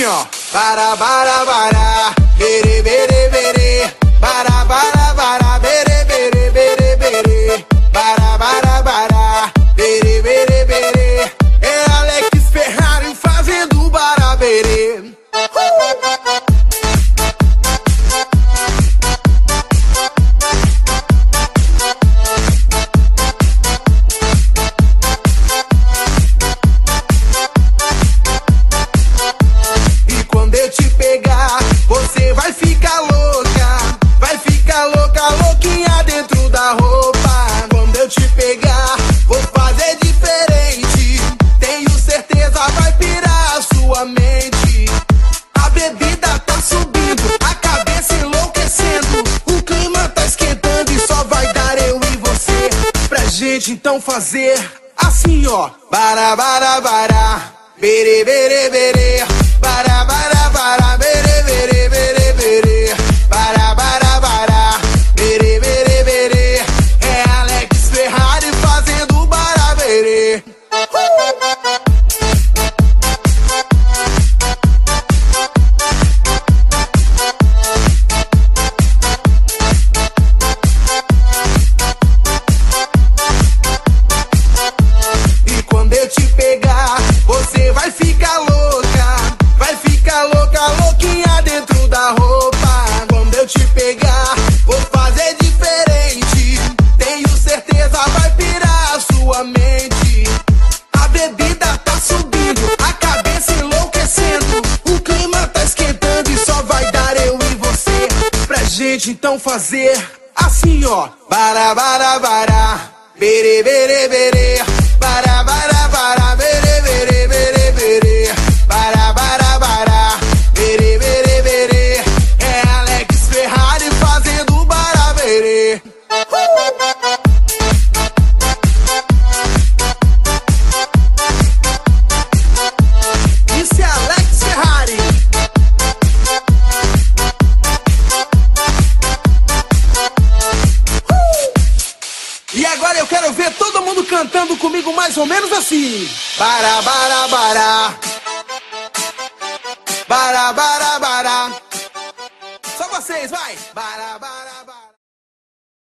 ó. Bara, bara, bara, bere, bere, bere. Bara, bara, bara, bere, bere, bere, bere. Bara, bara, bara, bere, bere, bere. É Alex Ferrari fazendo baraberê. E quando eu te pegar, você vai ficar louca. Vai ficar louca, louquinha dentro da roupa. Quando eu te pegar, vou fazer diferente. Tenho certeza, vai pirar a sua mente. A bebida tá subindo, a cabeça enlouquecendo. O clima tá esquentando e só vai dar eu e você. Pra gente então fazer assim, ó. Bara, bara, bara, bere, bere, bere. Bara, bara, bara, bere, bere, bere, bere. Bara, bara, bara, bere, bere, bere. É Alex Ferrari fazendo baraberê. E quando eu te pegar, você vai ficar louca. Vai ficar louca, louquinha dentro da roupa. Quando eu te pegar, vou fazer diferente. Tenho certeza, vai pirar a sua mente. A bebida tá subindo, a cabeça enlouquecendo. O clima tá esquentando e só vai dar eu e você. Pra gente então fazer assim, ó. Bara, bara, bara, bere, bere, bere. Bara, bara, bara, bere, bere, bere, bere. Bara, bara, bara, bere, bere, bere. É Alex Ferrari fazendo baraberê. Isso é Alex Ferrari. E agora eu quero ver todo mundo cantando comigo mais ou menos assim. Bara, bara, bara. Bara, bara, bara. Só vocês, vai. Bara, bara.